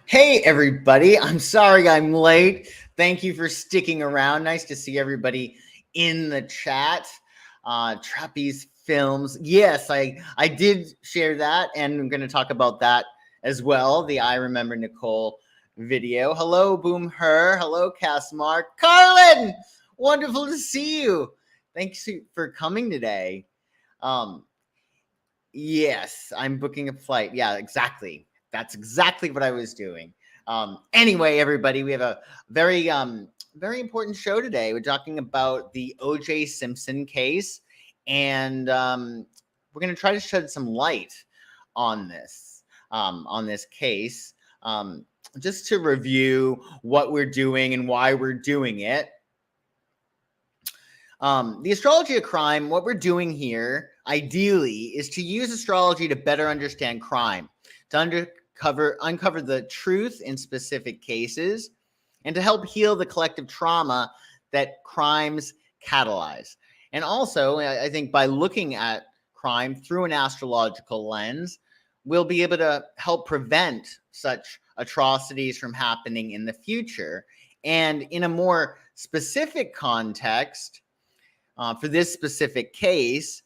Hey, everybody. I'm sorry I'm late. Thank you for sticking around. Nice to see everybody in the chat. Trapeze Films. Yes, I did share that, and I'm going to talk about that as well. The I Remember Nicole video. Hello, Boom Her. Hello, Castmark. Carlin! Wonderful to see you. Thanks for coming today. Yes, I'm booking a flight. Yeah, exactly. That's exactly what I was doing. Anyway, everybody, we have a very important show today. We're talking about the O.J. Simpson case, and we're going to try to shed some light on this case. Just to review what we're doing and why we're doing it. The Astrology of Crime, what we're doing here, ideally, is to use astrology to better understand crime, to uncover the truth in specific cases, and to help heal the collective trauma that crimes catalyze. And also, I think by looking at crime through an astrological lens, we'll be able to help prevent such atrocities from happening in the future. And in a more specific context, for this specific case,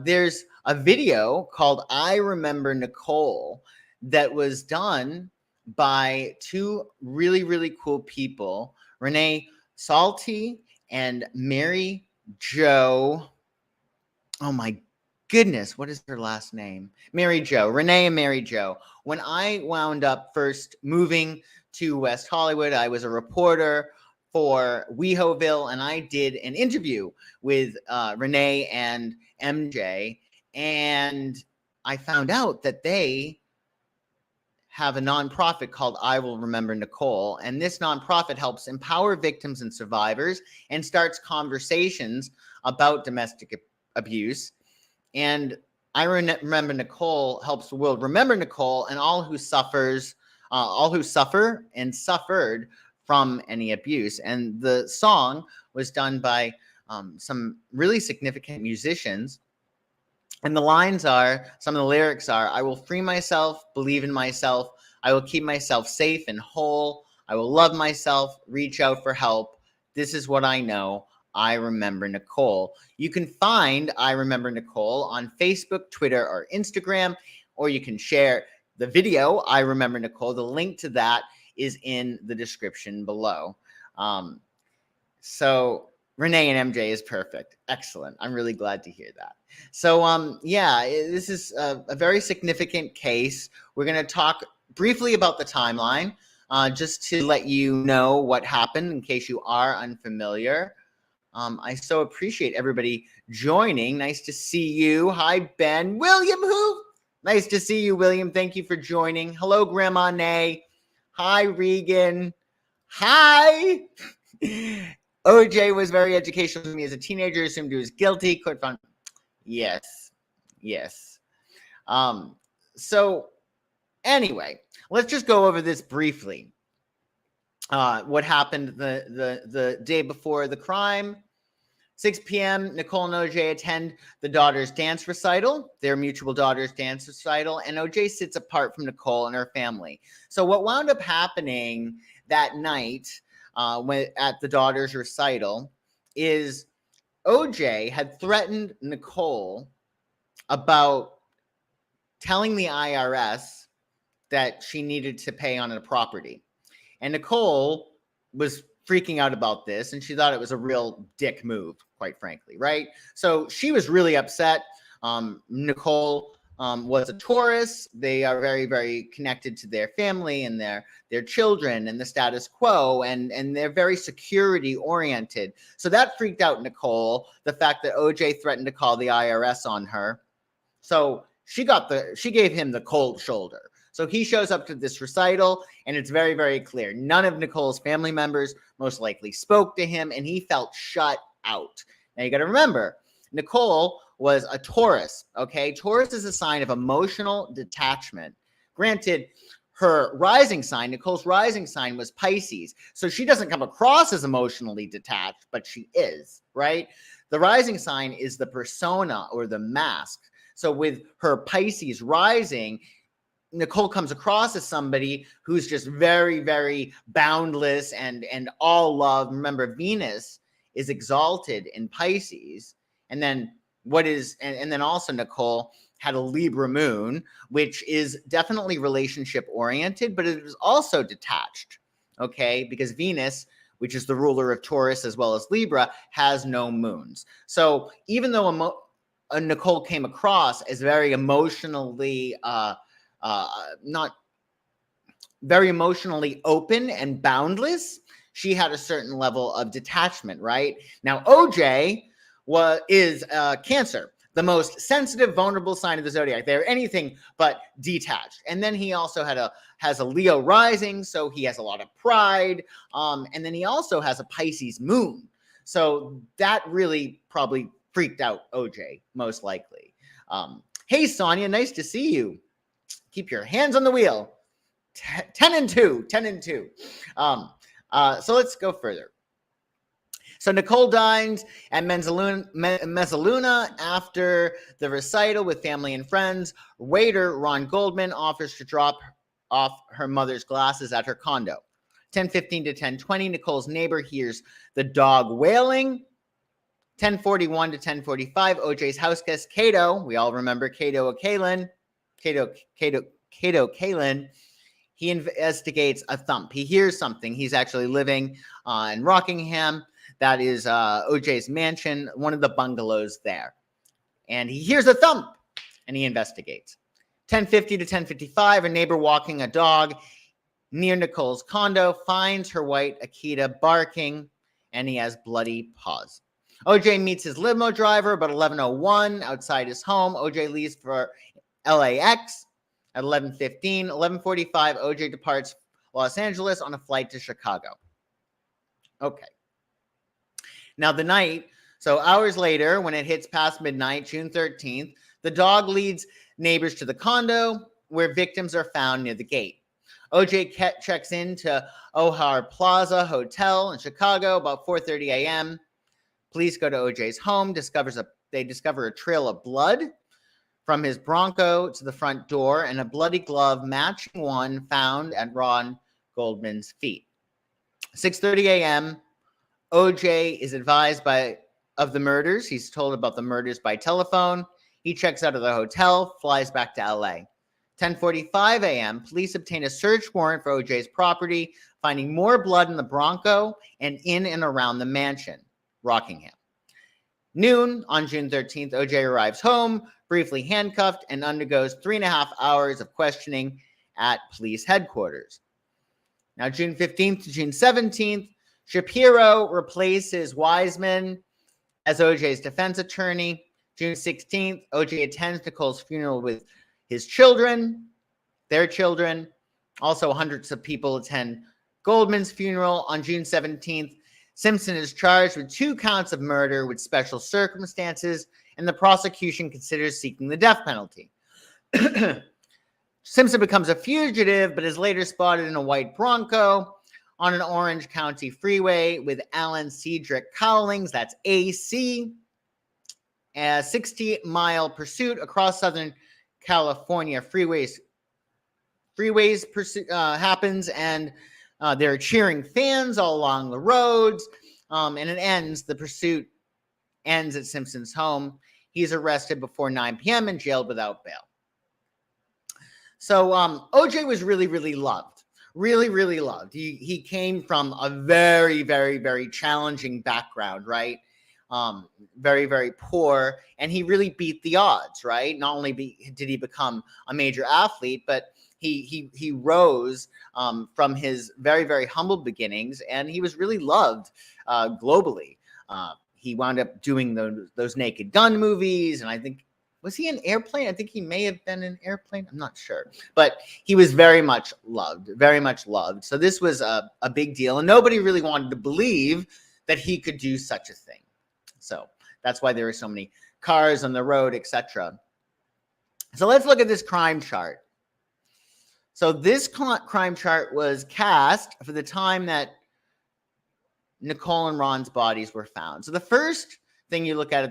there's a video called I Remember Nicole that was done by two really, really cool people, Renee Salty and Mary Jo. Oh my goodness, what is her last name? Mary Jo, Renee and Mary Jo. When I wound up first moving to West Hollywood, I was a reporter for WeHoville, and I did an interview with Renee and MJ, and I found out that they have a nonprofit called I Will Remember Nicole, and this nonprofit helps empower victims and survivors and starts conversations about domestic abuse. And I Remember Nicole helps the world remember Nicole and all who suffer and suffered from any abuse. And the song was done by some really significant musicians. And the lines are, some of the lyrics are, I will free myself, believe in myself. I will keep myself safe and whole. I will love myself, reach out for help. This is what I know. I Remember Nicole. You can find I Remember Nicole on Facebook, Twitter, or Instagram, or you can share the video, I Remember Nicole. The link to that is in the description below. So Renee and MJ is perfect. Excellent. I'm really glad to hear that. So, yeah, this is a very significant case. We're going to talk briefly about the timeline, just to let you know what happened in case you are unfamiliar. I so appreciate everybody joining. Nice to see you. Hi, Ben. William, who? Nice to see you, William. Thank you for joining. Hello, Grandma Nay. Hi, Regan. Hi. OJ was very educational to me as a teenager, assumed he was guilty. Court found. Yes. So anyway, let's just go over this briefly. What happened the day before the crime? 6 p.m., Nicole and OJ attend the daughter's dance recital, their mutual daughter's dance recital, and OJ sits apart from Nicole and her family. So what wound up happening that night at the daughter's recital is OJ had threatened Nicole about telling the IRS that she needed to pay on a property. And Nicole was freaking out about this, and she thought it was a real dick move, quite frankly, right? So she was really upset. Nicole was a Taurus. They are very, very connected to their family and their children and the status quo, and they're very security oriented. So that freaked out Nicole, the fact that OJ threatened to call the IRS on her. So she gave him the cold shoulder. So he shows up to this recital, and it's very, very clear. None of Nicole's family members most likely spoke to him, and he felt shut out. Now, you got to remember, Nicole was a Taurus, okay? Taurus is a sign of emotional detachment. Granted, her rising sign, Nicole's rising sign was Pisces, so she doesn't come across as emotionally detached, but she is, right? The rising sign is the persona or the mask. So with her Pisces rising, Nicole comes across as somebody who's just very, very boundless and all love. Remember, Venus is exalted in Pisces. And then and then also Nicole had a Libra moon, which is definitely relationship oriented, but it is also detached. Okay, because Venus, which is the ruler of Taurus as well as Libra, has no moons. So even though Nicole came across as very emotionally not very emotionally open and boundless, she had a certain level of detachment, right? Now, OJ is Cancer, the most sensitive, vulnerable sign of the zodiac. They're anything but detached. And then he also has a Leo rising, so he has a lot of pride. And then he also has a Pisces moon. So that really probably freaked out OJ, most likely. Hey, Sonia, nice to see you. Keep your hands on the wheel. 10 and 2. So let's go further. So Nicole dines at Mezzaluna after the recital with family and friends. Waiter Ron Goldman offers to drop off her mother's glasses at her condo. 10:15 to 10:20, Nicole's neighbor hears the dog wailing. 10:41 to 10:45, OJ's house guest, Cato, we all remember Cato Kalin. He investigates a thump. He hears something. He's actually living in Rockingham. That is OJ's mansion, one of the bungalows there. And he hears a thump, and he investigates. 10:50 to 10:55, a neighbor walking a dog near Nicole's condo finds her white Akita barking, and he has bloody paws. OJ meets his limo driver about 11:01 outside his home. OJ leaves for LAX at 11:15. 11:45, OJ departs Los Angeles on a flight to Chicago. Okay. Now the night, so hours later, when it hits past midnight, June 13th, the dog leads neighbors to the condo where victims are found near the gate. OJ checks into O'Hare Plaza Hotel in Chicago about 4:30 a.m. Police go to OJ's home, they discover a trail of blood from his Bronco to the front door and a bloody glove matching one found at Ron Goldman's feet. 6:30 a.m., OJ is advised of the murders. He's told about the murders by telephone. He checks out of the hotel, flies back to LA. 10:45 a.m., police obtain a search warrant for OJ's property, finding more blood in the Bronco and in and around the mansion, Rockingham. Noon on June 13th, OJ arrives home, briefly handcuffed, and undergoes 3.5 hours of questioning at police headquarters. Now, June 15th to June 17th, Shapiro replaces Wiseman as OJ's defense attorney. June 16th, OJ attends Nicole's funeral with his children, their children. Also, hundreds of people attend Goldman's funeral. On June 17th, Simpson is charged with 2 counts of murder with special circumstances, and the prosecution considers seeking the death penalty. Simpson becomes a fugitive, but is later spotted in a white Bronco on an Orange County freeway with Alan Cedric Cowlings, that's AC. A 60-mile pursuit across Southern California freeways happens, and there are cheering fans all along the roads, and the pursuit ends at Simpson's home. He's arrested before 9 p.m. and jailed without bail. So OJ was really, really loved. Really, really loved. He came from a very, very, very challenging background, right? Very, very poor, and he really beat the odds, right? Not only did he become a major athlete, but he rose from his very, very humble beginnings, and he was really loved globally. He wound up doing those Naked Gun movies, and I think, was he an Airplane? I think he may have been an Airplane. I'm not sure. But he was very much loved, very much loved. So this was a big deal, and nobody really wanted to believe that he could do such a thing. So that's why there were so many cars on the road, etc. So let's look at this crime chart. So this crime chart was cast for the time that Nicole and Ron's bodies were found. So the first thing you look at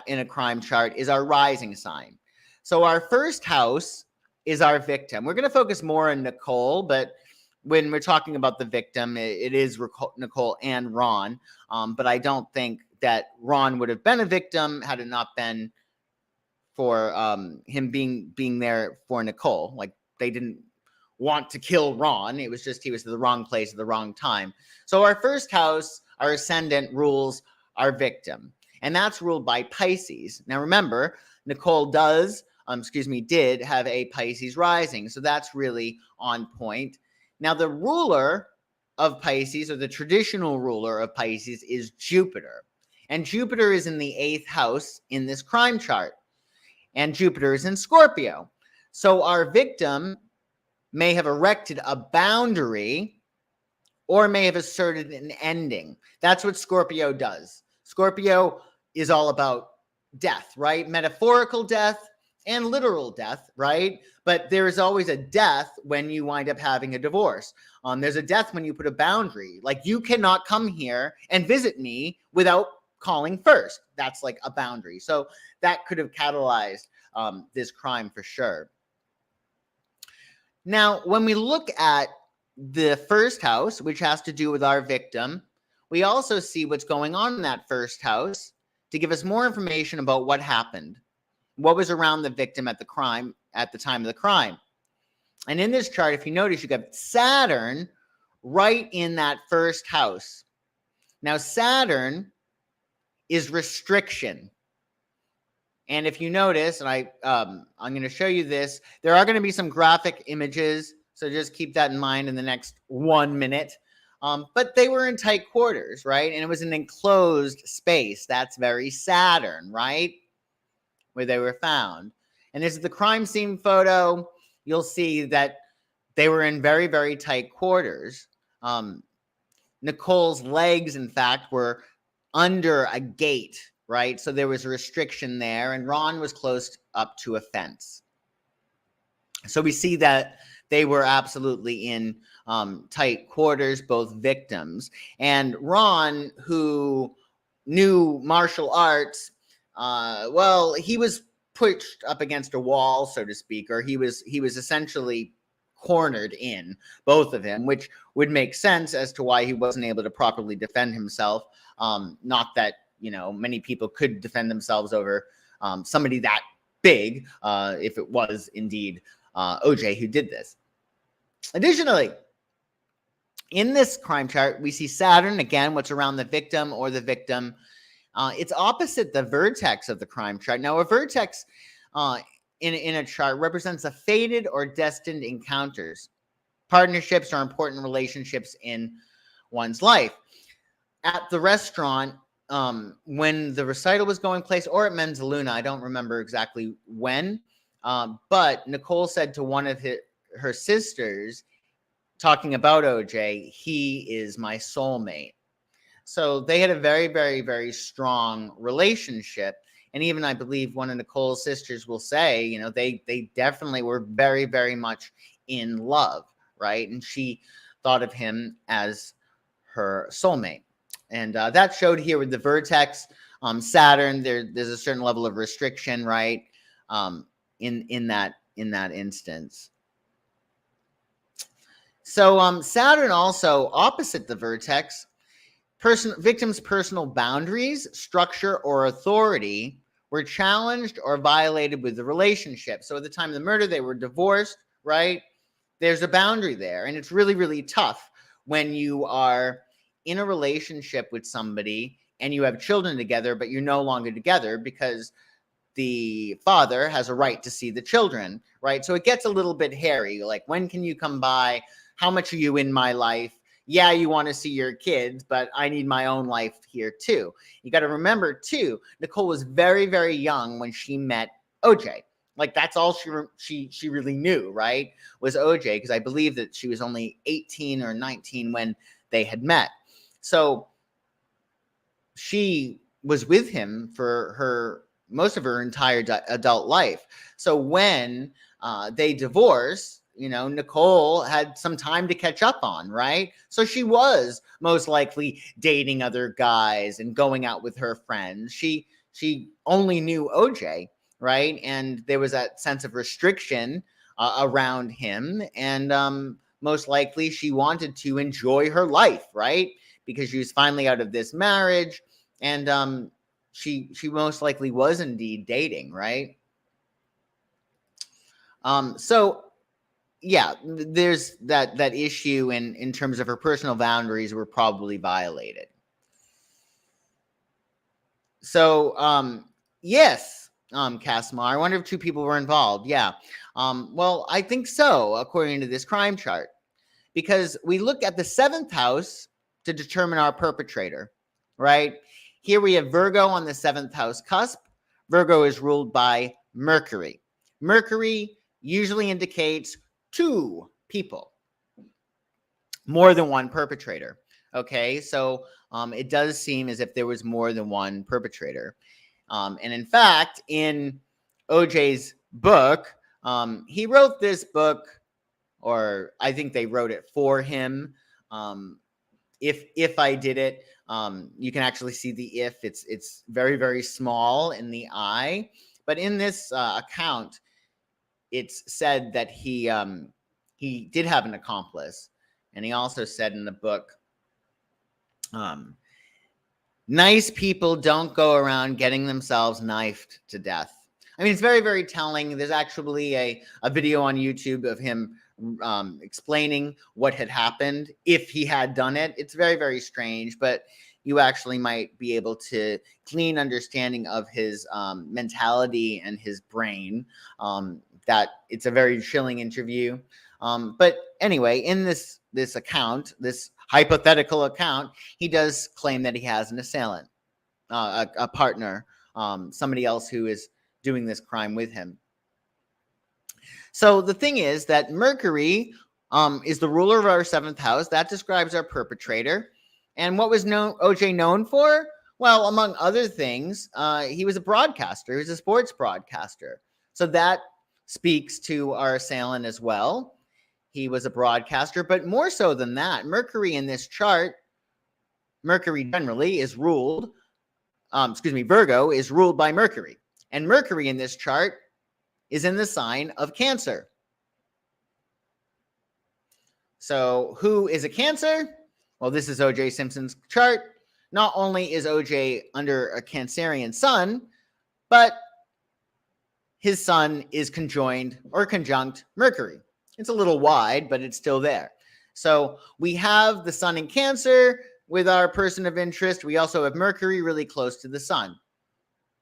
in a crime chart is our rising sign. So our first house is our victim. We're going to focus more on Nicole, but when we're talking about the victim, it is Nicole and Ron. But I don't think that Ron would have been a victim had it not been for him being there for Nicole. Like, they didn't want to kill Ron. It was just he was at the wrong place at the wrong time. So our first house, our ascendant, rules our victim, and that's ruled by Pisces. Now remember, Nicole did have a Pisces rising, so that's really on point. Now the ruler of Pisces, or the traditional ruler of Pisces, is Jupiter, and Jupiter is in the 8th house in this crime chart, and Jupiter is in Scorpio. So our victim may have erected a boundary or may have asserted an ending. That's what Scorpio does. Scorpio is all about death, right? Metaphorical death and literal death, right? But there is always a death when you wind up having a divorce. There's a death when you put a boundary. Like, you cannot come here and visit me without calling first. That's like a boundary. So that could have catalyzed this crime for sure. Now, when we look at the first house, which has to do with our victim, we also see what's going on in that first house to give us more information about what happened, what was around the victim at the crime, at the time of the crime. And in this chart, if you notice, you got Saturn right in that first house. Now, Saturn is restriction. And if you notice, and I'm going to show you this, there are going to be some graphic images, so just keep that in mind in the next 1 minute. But they were in tight quarters, right? And it was an enclosed space. That's very Saturn, right? Where they were found. And this is the crime scene photo. You'll see that they were in very, very tight quarters. Nicole's legs, in fact, were under a gate, right? So there was a restriction there, and Ron was close up to a fence. So we see that they were absolutely in tight quarters, both victims. And Ron, who knew martial arts, well, he was pushed up against a wall, so to speak, or he was essentially cornered in, both of him, which would make sense as to why he wasn't able to properly defend himself. Not that, many people could defend themselves over somebody that big, if it was indeed OJ who did this. Additionally, in this crime chart, we see Saturn, again, what's around the victim or the victim. It's opposite the vertex of the crime chart. Now, a vertex in a chart represents a fated or destined encounters, partnerships, or important relationships in one's life. At the restaurant, when the recital was going place, or at Luna, I don't remember exactly when, but Nicole said to one of her sisters, talking about OJ, he is my soulmate. So they had a very, very, very strong relationship. And even I believe one of Nicole's sisters will say, they definitely were very, very much in love, right? And she thought of him as her soulmate. And that showed here with the vertex, Saturn. There's a certain level of restriction, right? In that instance. So Saturn also opposite the vertex. Victims' personal boundaries, structure, or authority were challenged or violated with the relationship. So at the time of the murder, they were divorced, right? There's a boundary there. And it's really, really tough when you are in a relationship with somebody and you have children together, but you're no longer together because the father has a right to see the children, right? So it gets a little bit hairy. Like, when can you come by? How much are you in my life? Yeah, you want to see your kids, but I need my own life here too. You got to remember too, Nicole was very, very young when she met OJ. Like, that's all she really knew, right? Was OJ, because I believe that she was only 18 or 19 when they had met. So she was with him for most of her entire adult life. So when they divorced, Nicole had some time to catch up on, right? So she was most likely dating other guys and going out with her friends. She only knew OJ, right? And there was that sense of restriction around him, and most likely she wanted to enjoy her life, right? Because she was finally out of this marriage, and she most likely was indeed dating, right? So yeah, there's that issue in terms of her personal boundaries were probably violated. So yes, Casmar, I wonder if two people were involved. Yeah. Well, I think so, according to this crime chart, because we look at the 7th house to determine our perpetrator, right? Here we have Virgo on the 7th house cusp. Virgo is ruled by Mercury. Mercury usually indicates two people, more than one perpetrator. Okay, so it does seem as if there was more than one perpetrator. And in fact, in OJ's book, he wrote this book, or I think they wrote it for him. If I did it, you can actually see the if. It's very, very small in the eye. But in this account, it's said that he did have an accomplice. And he also said in the book, nice people don't go around getting themselves knifed to death. I mean, it's very, very telling. There's actually a video on YouTube of him explaining what had happened if he had done it. It's very, very strange, but you actually might be able to glean understanding of his mentality and his brain. That it's a very chilling interview. But anyway, in this account, this hypothetical account, he does claim that he has an assailant, a partner, somebody else who is doing this crime with him. So the thing is that Mercury is the ruler of our 7th house. That describes our perpetrator. And what was OJ known for? Well, among other things, he was a broadcaster. He was a sports broadcaster. So that speaks to our assailant as well. He was a broadcaster, but more so than that, Mercury in this chart, Mercury generally is ruled, Virgo is ruled by Mercury. And Mercury in this chart is in the sign of Cancer. So who is a Cancer? Well, this is OJ Simpson's chart. Not only is OJ under a Cancerian sun, but his sun is conjoined or conjunct Mercury. It's a little wide, but it's still there. So we have the sun in Cancer with our person of interest. We also have Mercury really close to the sun,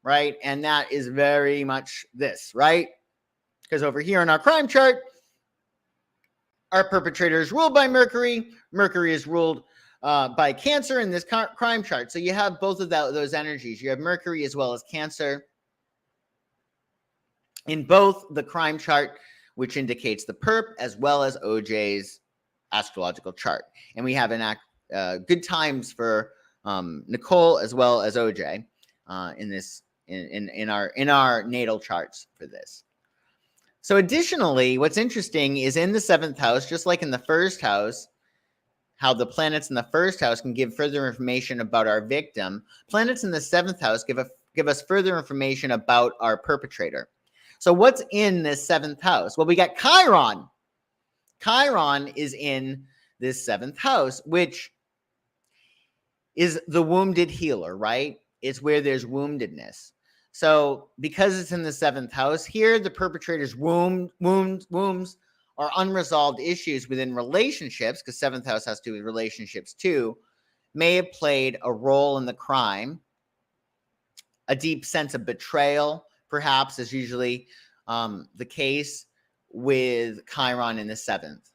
right? And that is very much this, right? Because over here in our crime chart, our perpetrator is ruled by Mercury. Mercury is ruled by Cancer in this crime chart. So you have both of those energies. You have Mercury as well as Cancer in both the crime chart, which indicates the perp, as well as OJ's astrological chart. And we have good times for Nicole as well as OJ in our natal charts for this. So additionally, what's interesting is in the 7th house, just like in the 1st house, how the planets in the 1st house can give further information about our victim. Planets in the 7th house give us further information about our perpetrator. So what's in this 7th house? Well, we got Chiron. Chiron is in this 7th house, which is the wounded healer, right? It's where there's woundedness. So because it's in the 7th house, here the perpetrator's wounds are unresolved issues within relationships, because 7th house has to do with relationships too, may have played a role in the crime. A deep sense of betrayal, perhaps, is usually the case with Chiron in the 7th.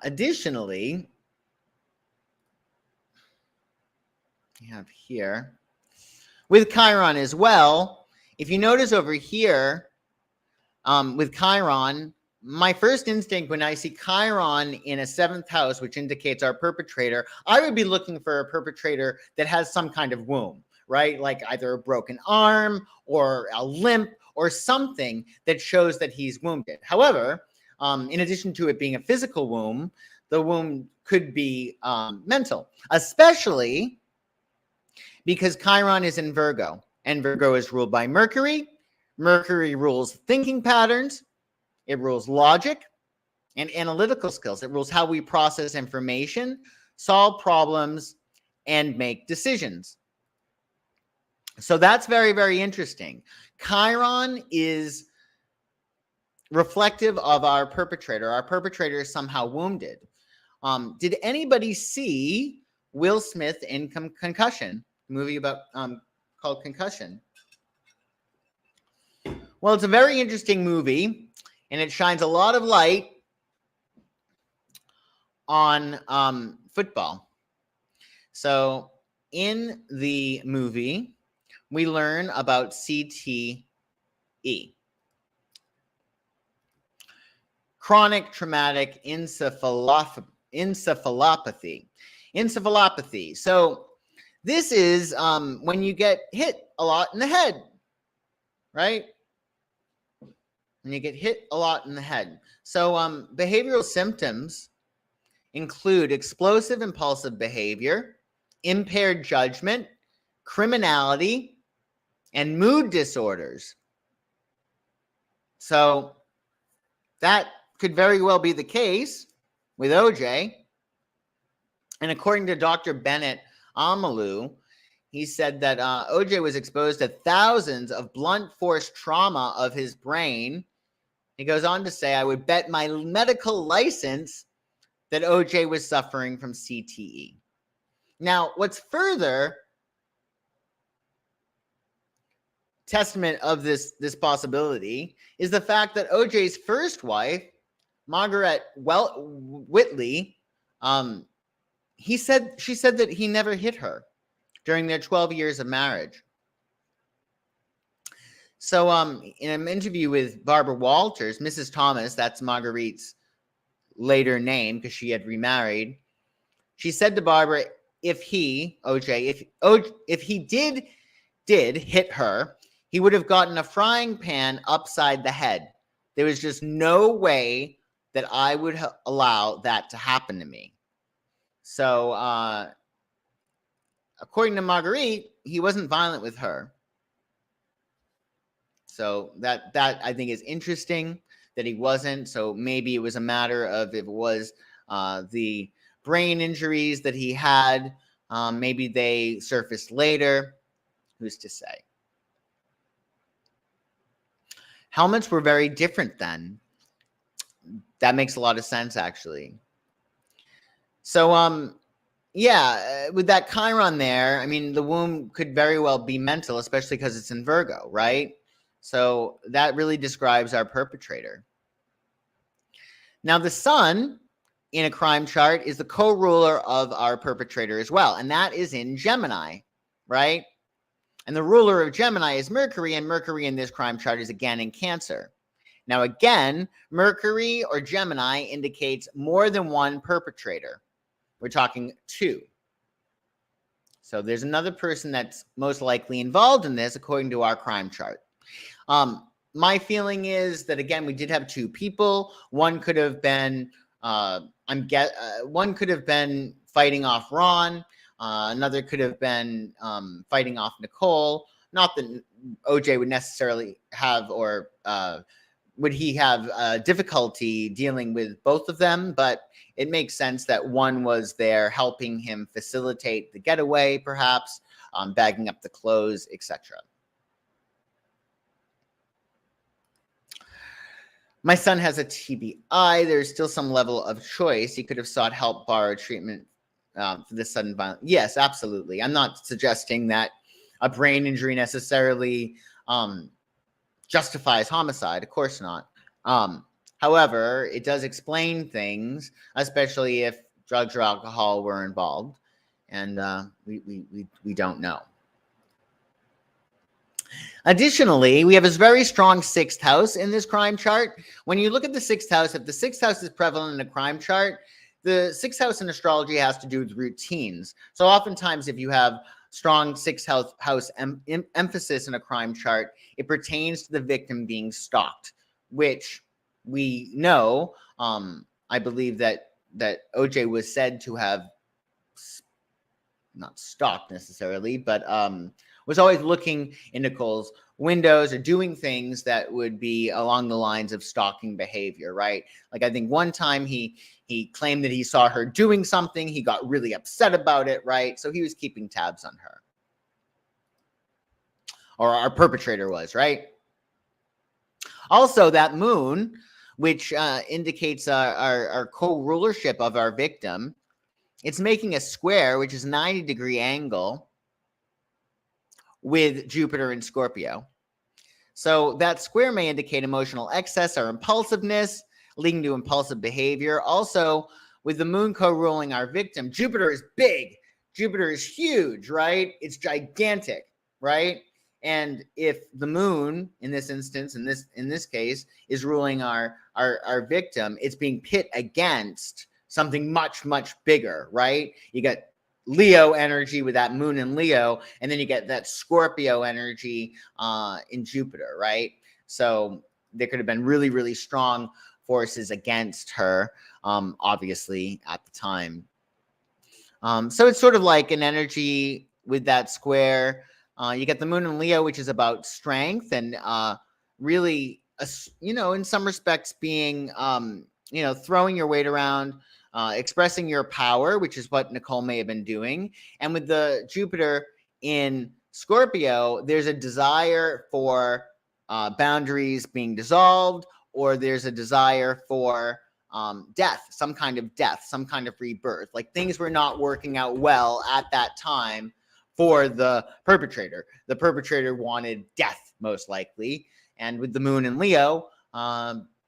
Additionally, we have here, with Chiron as well, if you notice over here, with Chiron, my first instinct when I see Chiron in a 7th house, which indicates our perpetrator, I would be looking for a perpetrator that has some kind of wound, right? Like either a broken arm or a limp or something that shows that he's wounded. However, in addition to it being a physical wound, the wound could be mental, especially because Chiron is in Virgo, and Virgo is ruled by Mercury. Mercury rules thinking patterns, it rules logic and analytical skills. It rules how we process information, solve problems, and make decisions. So that's very, very interesting. Chiron is reflective of our perpetrator. Our perpetrator is somehow wounded. Did anybody see Will Smith in Concussion, movie about called Concussion? Well, it's a very interesting movie, and it shines a lot of light on football. So in the movie, we learn about CTE, chronic traumatic encephalopathy. So this is when you get hit a lot in the head, right? When you get hit a lot in the head. So behavioral symptoms include explosive impulsive behavior, impaired judgment, criminality, and mood disorders. So that could very well be the case with OJ. And according to Dr. Bennett Amalu, he said that OJ was exposed to thousands of blunt force trauma of his brain. He goes on to say, I would bet my medical license that OJ was suffering from CTE. Now, what's further testament of this possibility is the fact that OJ's first wife, Margaret Whitley, she said that he never hit her during their 12 years of marriage. So in an interview with Barbara Walters, Mrs. Thomas, that's Marguerite's later name because she had remarried, she said to Barbara, if he did hit her, he would have gotten a frying pan upside the head. There was just no way that I would allow that to happen to me. So according to Marguerite, he wasn't violent with her. So that I think is interesting that he wasn't. So maybe it was a matter of if it was the brain injuries that he had, maybe they surfaced later. Who's to say? Helmets were very different then. That makes a lot of sense, actually. So, yeah, with that Chiron there, I mean, the womb could very well be mental, especially because it's in Virgo, right? So that really describes our perpetrator. Now, the sun in a crime chart is the co-ruler of our perpetrator as well, and that is in Gemini, right? And the ruler of Gemini is Mercury, and Mercury in this crime chart is again in Cancer. Now, again, Mercury or Gemini indicates more than one perpetrator. We're talking two. So there's another person that's most likely involved in this according to our crime chart. My feeling is that, again, we did have two people. One could have been, one could have been fighting off Ron. Another could have been fighting off Nicole. Not that OJ would necessarily have, or would he have difficulty dealing with both of them, but it makes sense that one was there helping him facilitate the getaway, perhaps, bagging up the clothes, etc. My son has a TBI. There's still some level of choice. He could have sought help, borrowed treatment for this sudden violence. Yes, absolutely. I'm not suggesting that a brain injury necessarily justifies homicide. Of course not. However, it does explain things, especially if drugs or alcohol were involved, and we don't know. Additionally, we have this very strong sixth house in this crime chart. When you look at the sixth house, if the sixth house is prevalent in a crime chart, the sixth house in astrology has to do with routines. So oftentimes, if you have strong sixth house emphasis in a crime chart, it pertains to the victim being stalked, which we know. I believe that OJ was said to have not stalked necessarily, but was always looking in Nicole's windows or doing things that would be along the lines of stalking behavior, right? Like I think one time he claimed that he saw her doing something. He got really upset about it, right? So he was keeping tabs on her. Or our perpetrator was, right? Also, that moon, which indicates our co-rulership of our victim, it's making a square, which is 90-degree angle with Jupiter in Scorpio. So that square may indicate emotional excess or impulsiveness, leading to impulsive behavior. Also, with the moon co-ruling our victim, Jupiter is big. Jupiter is huge, right? It's gigantic, right? And if the moon, in this instance, in this case, is ruling our victim, it's being pit against something much, much bigger, right? You got Leo energy with that moon in Leo, and then you get that Scorpio energy in Jupiter, right? So there could have been really, really strong forces against her, obviously, at the time. So it's sort of like an energy with that square. You get the moon in Leo, which is about strength and really, in some respects being, throwing your weight around, expressing your power, which is what Nicole may have been doing. And with the Jupiter in Scorpio, there's a desire for boundaries being dissolved, or there's a desire for death, some kind of rebirth. Like things were not working out well at that time for the perpetrator. The perpetrator wanted death, most likely. And with the moon in Leo,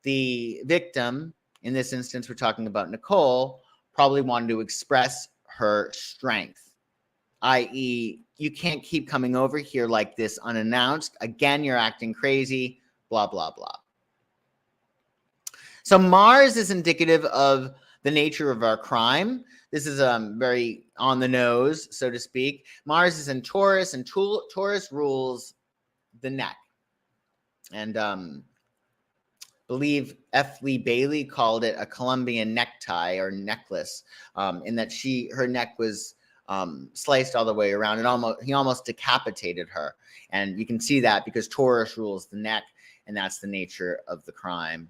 the victim, in this instance, we're talking about Nicole, probably wanted to express her strength, i.e., you can't keep coming over here like this unannounced. Again, you're acting crazy, blah, blah, blah. So Mars is indicative of the nature of our crime. This is very on the nose, so to speak. Mars is in Taurus, and Taurus rules the neck. And believe F. Lee Bailey called it a Colombian necktie or necklace, in that her neck was sliced all the way around, and he almost decapitated her. And you can see that because Taurus rules the neck, and that's the nature of the crime.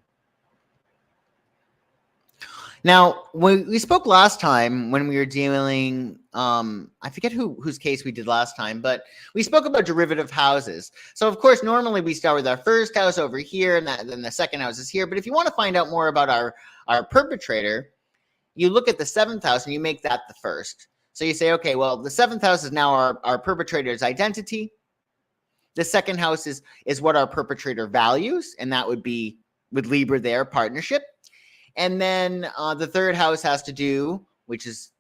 Now, when we spoke last time, when we were dealing, I forget whose case we did last time, but we spoke about derivative houses. So, of course, normally we start with our first house over here, and then the second house is here. But if you want to find out more about our perpetrator, you look at the seventh house and you make that the first. So you say, okay, well, the seventh house is now our perpetrator's identity. The second house is what our perpetrator values, and that would be with Libra there, partnership. And then the third house has to do, which is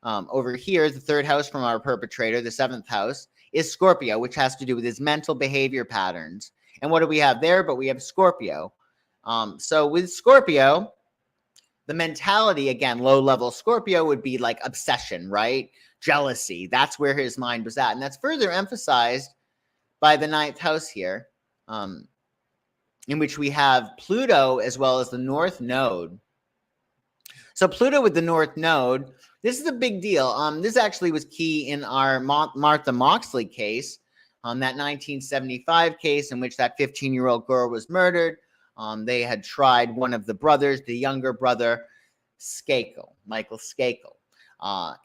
over here, the third house from our perpetrator, the seventh house, is Scorpio, which has to do with his mental behavior patterns. And what do we have there? But we have Scorpio. So with Scorpio, the mentality, again, low-level Scorpio would be like obsession, right? Jealousy. That's where his mind was at. And that's further emphasized by the ninth house here, in which we have Pluto as well as the North Node. So Pluto with the North Node, this is a big deal. This actually was key in our Martha Moxley case, that 1975 case in which that 15-year-old girl was murdered. They had tried one of the brothers, the younger brother, Michael Scovel.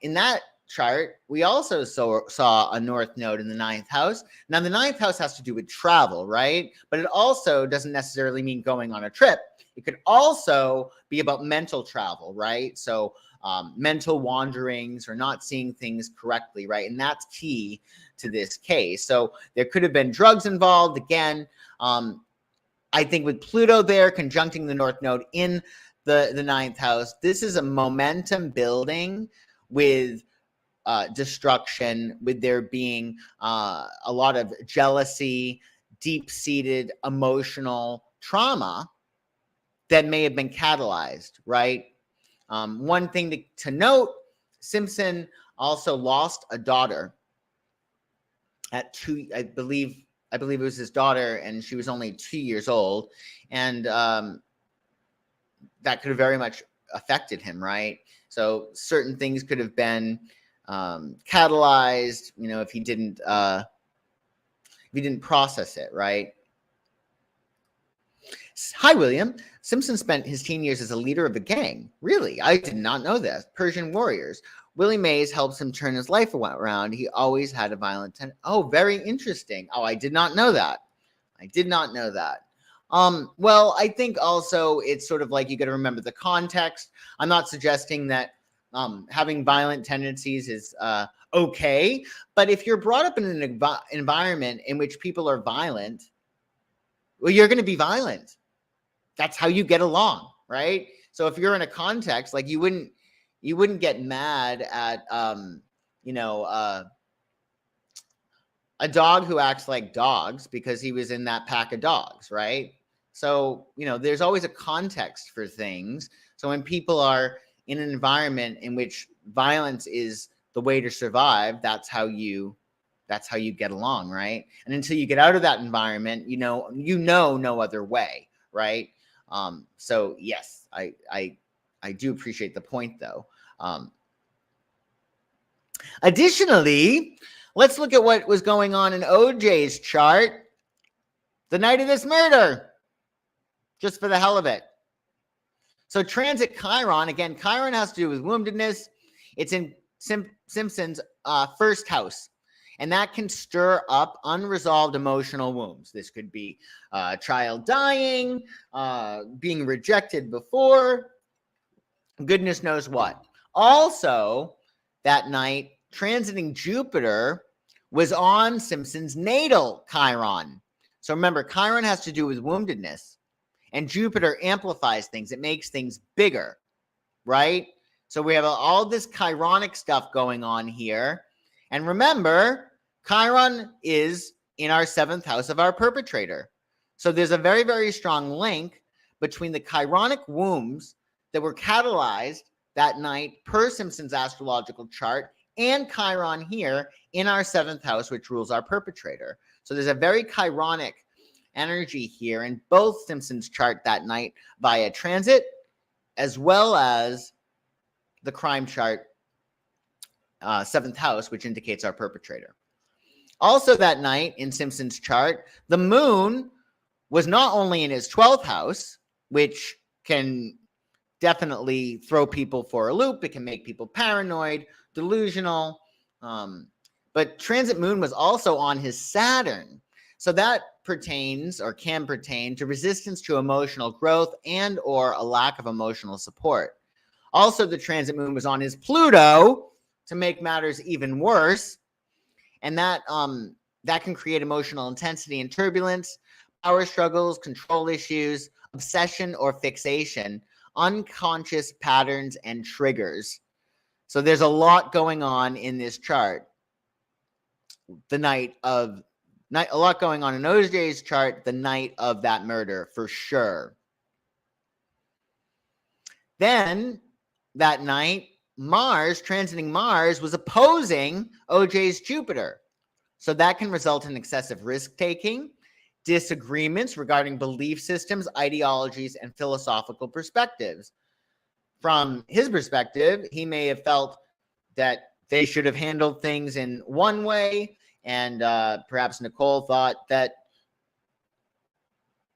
In that chart, we also saw a North Node in the ninth house. Now, the ninth house has to do with travel, right? But it also doesn't necessarily mean going on a trip. It could also be about mental travel, right? So mental wanderings or not seeing things correctly, right? And that's key to this case. So there could have been drugs involved. Again, I think with Pluto there conjuncting the North Node in the ninth house, this is a momentum building with destruction, with there being a lot of jealousy, deep-seated emotional trauma that may have been catalyzed, right? One thing to note, Simpson also lost a daughter at 2, I believe it was his daughter, and she was only 2 years old. And that could have very much affected him, right? So certain things could have been catalyzed, if he didn't if you didn't process it, right? Hi, William. Simpson spent his teen years as a leader of a gang. Really? I did not know this. Persian warriors. Willie Mays helps him turn his life around. He always had a violent tendency. Oh, very interesting. Oh, I did not know that. I did not know that. Well, I think also it's sort of like you got to remember the context. I'm not suggesting that having violent tendencies is okay, but if you're brought up in an environment in which people are violent, well, you're going to be violent. That's how you get along, right? So if you're in a context, like you wouldn't get mad at a dog who acts like dogs because he was in that pack of dogs, right? So, there's always a context for things. So when people are in an environment in which violence is the way to survive, that's how you get along, right? And until you get out of that environment, no other way, right? So yes, I do appreciate the point though. Additionally, let's look at what was going on in OJ's chart the night of this murder, just for the hell of it. So transit Chiron, again, Chiron has to do with woundedness. It's in Simpson's first house, and that can stir up unresolved emotional wounds. This could be a child dying, being rejected before, goodness knows what. Also, that night, transiting Jupiter was on Simpson's natal Chiron. So remember, Chiron has to do with woundedness, and Jupiter amplifies things. It makes things bigger, right? So we have all this chironic stuff going on here. And remember, Chiron is in our 7th house of our perpetrator. So there's a very, very strong link between the chironic wounds that were catalyzed that night per Simpson's astrological chart and Chiron here in our 7th house, which rules our perpetrator. So there's a very chironic energy here in both Simpson's chart that night via transit, as well as the crime chart, 7th house, which indicates our perpetrator. Also that night in Simpson's chart, the moon was not only in his 12th house, which can definitely throw people for a loop. It can make people paranoid, delusional. But transit moon was also on his Saturn. So that pertains or can pertain to resistance to emotional growth and or a lack of emotional support. Also, the transit moon was on his Pluto to make matters even worse. And that can create emotional intensity and turbulence, power struggles, control issues, obsession or fixation, unconscious patterns and triggers. So there's a lot going on in this chart. A lot going on in OJ's chart the night of that murder, for sure. Then that night, Mars, transiting Mars, was opposing OJ's Jupiter. So that can result in excessive risk-taking, disagreements regarding belief systems, ideologies, and philosophical perspectives. From his perspective, he may have felt that they should have handled things in one way, and perhaps Nicole thought that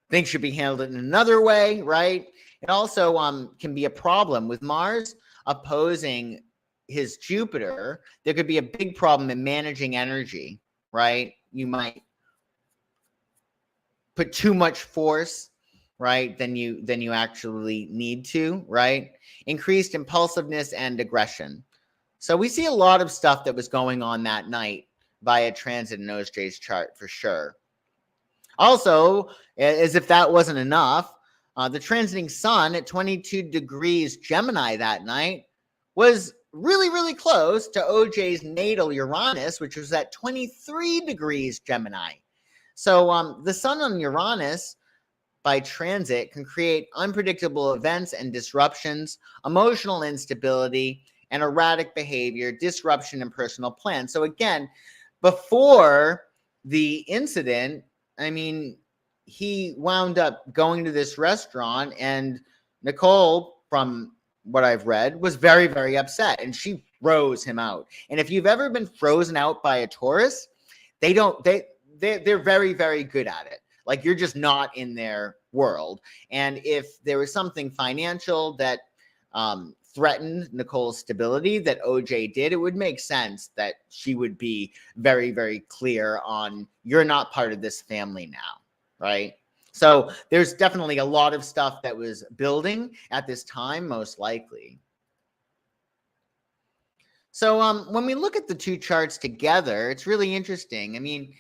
things should be handled in another way, right? It also can be a problem with Mars opposing his Jupiter. There could be a big problem in managing energy, right? You might put too much force, right, than you actually need to, right? Increased impulsiveness and aggression. So we see a lot of stuff that was going on that night via transit in OJ's chart, for sure. Also, as if that wasn't enough, the transiting sun at 22 degrees Gemini that night was really, really close to OJ's natal Uranus, which was at 23 degrees Gemini. So the sun on Uranus by transit can create unpredictable events and disruptions, emotional instability, and erratic behavior, disruption in personal plans. So again, before the incident, I mean, he wound up going to this restaurant, and Nicole, from what I've read, was very, very upset, and she froze him out. And if you've ever been frozen out by a Taurus, they they're very, very good at it. Like, you're just not in their world. And if there was something financial that threatened Nicole's stability that OJ did, it would make sense that she would be very, very clear on, you're not part of this family now, right? So there's definitely a lot of stuff that was building at this time, most likely. So when we look at the two charts together, it's really interesting. I mean,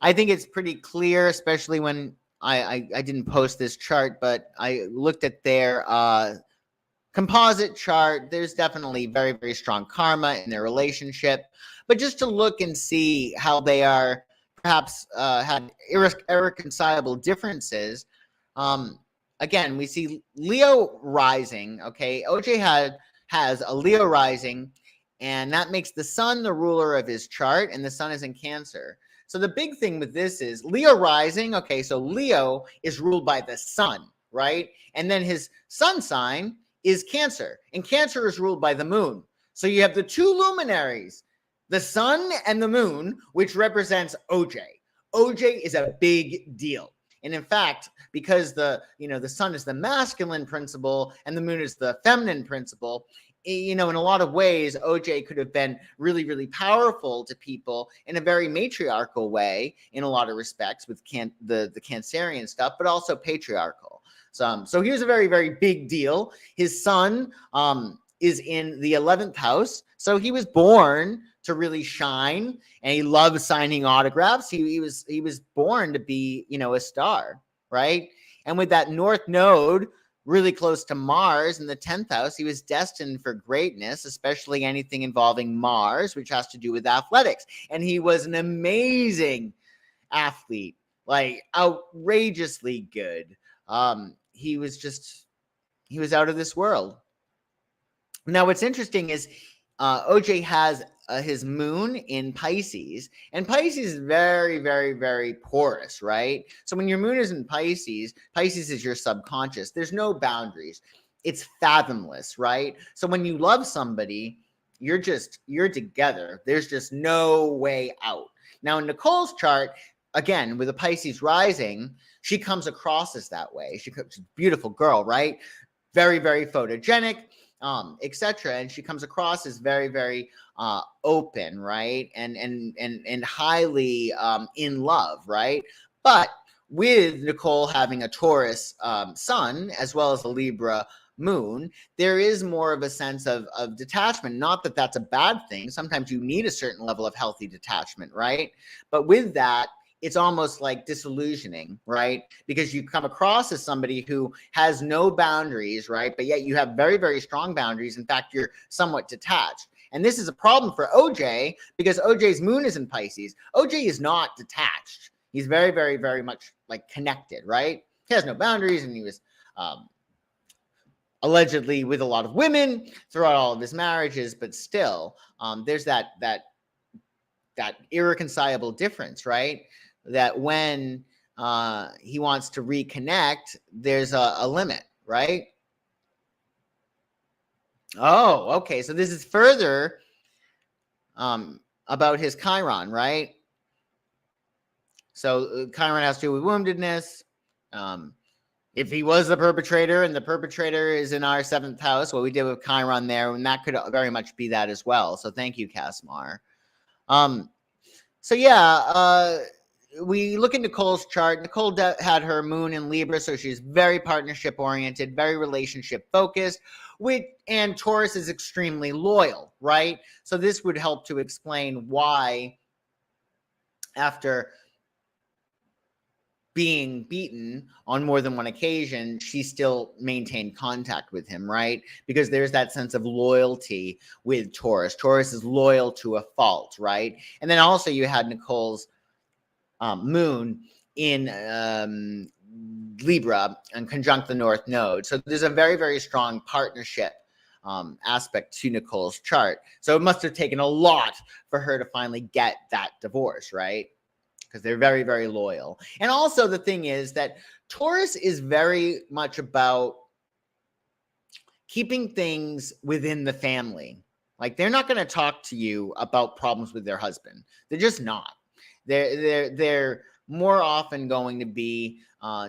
I think it's pretty clear, especially when I didn't post this chart, but I looked at their composite chart. There's definitely very, very strong karma in their relationship. But just to look and see how they are perhaps had irreconcilable differences. Again, we see Leo rising. Okay, OJ has a Leo rising, and that makes the sun the ruler of his chart, and the sun is in Cancer. So the big thing with this is Leo rising. Okay, so Leo is ruled by the sun, right? And then his sun sign is Cancer, and Cancer is ruled by the moon. So you have the two luminaries, the sun and the moon, which represents OJ. OJ is a big deal. And in fact, because the sun is the masculine principle and the moon is the feminine principle, in a lot of ways, OJ could have been really, really powerful to people in a very matriarchal way in a lot of respects with the Cancerian stuff, but also patriarchal. So here's a very, very big deal. His sun is in the 11th house. So he was born to really shine, and he loves signing autographs. He was born to be, a star, right? And with that North Node really close to Mars in the 10th house, he was destined for greatness, especially anything involving Mars, which has to do with athletics. And he was an amazing athlete, like outrageously good. He was out of this world. Now, what's interesting is OJ has his moon in Pisces, and Pisces is very, very, very porous, right? So when your moon is in Pisces, Pisces is your subconscious. There's no boundaries. It's fathomless, right? So when you love somebody, you're together. There's just no way out. Now, in Nicole's chart, again, with a Pisces rising, she comes across as that way. She's a beautiful girl, right? Very, very photogenic, etc. And she comes across as very, very open, right? And highly in love, right? But with Nicole having a Taurus sun as well as a Libra moon, there is more of a sense of detachment. Not that that's a bad thing. Sometimes you need a certain level of healthy detachment, right? But with that, it's almost like disillusioning, right? Because you come across as somebody who has no boundaries, right? But yet you have very, very strong boundaries. In fact, you're somewhat detached. And this is a problem for OJ because OJ's moon is in Pisces. OJ is not detached. He's very, very, very much like connected, right? He has no boundaries, and he was allegedly with a lot of women throughout all of his marriages, but still, there's that irreconcilable difference, right? That when he wants to reconnect, there's a limit, right? Oh, okay. So this is further about his Chiron, right? So Chiron has to do with woundedness. If he was the perpetrator and the perpetrator is in our 7th house, what we did with Chiron there, and that could very much be that as well. So thank you, Casmar. So yeah, we look at Nicole's chart. Nicole had her moon in Libra, so she's very partnership oriented, very relationship focused. And Taurus is extremely loyal, right? So this would help to explain why, after being beaten on more than one occasion, she still maintained contact with him, right? Because there's that sense of loyalty with Taurus. Taurus is loyal to a fault, right? And then also you had Nicole's moon in Libra and conjunct the North Node. So there's a very, very strong partnership aspect to Nicole's chart. So it must have taken a lot for her to finally get that divorce, right? Because they're very, very loyal. And also the thing is that Taurus is very much about keeping things within the family. Like, they're not going to talk to you about problems with their husband. They're just not. They're more often going to be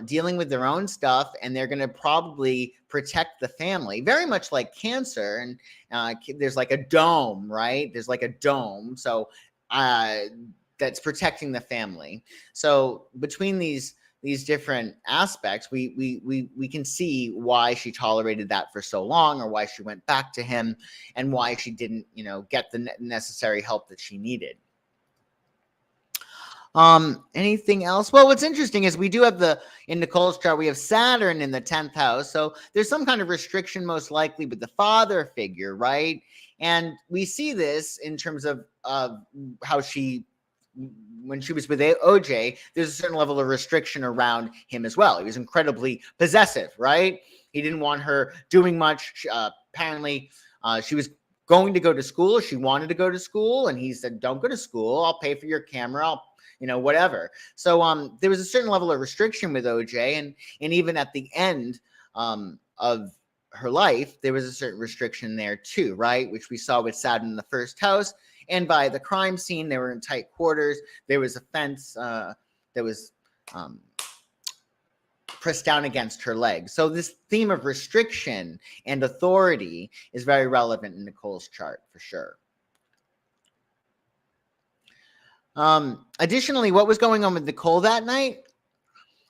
dealing with their own stuff, and they're going to probably protect the family, very much like Cancer. And there's like a dome, right? There's like a dome, so that's protecting the family. So between these different aspects, we can see why she tolerated that for so long, or why she went back to him, and why she didn't, get the necessary help that she needed. Anything else? Well, what's interesting is we do have in Nicole's chart, we have Saturn in the 10th house. So there's some kind of restriction, most likely, with the father figure, right? And we see this in terms of how when she was with OJ, there's a certain level of restriction around him as well. He was incredibly possessive, right? He didn't want her doing much. Apparently, she was going to go to school. She wanted to go to school, and he said, "Don't go to school. I'll pay for your camera. Whatever." So there was a certain level of restriction with OJ, and even at the end of her life, there was a certain restriction there too, right? Which we saw with Saturn in the first house. And by the crime scene, they were in tight quarters. There was a fence that was pressed down against her leg. So this theme of restriction and authority is very relevant in Nicole's chart for sure. Additionally, what was going on with Nicole that night?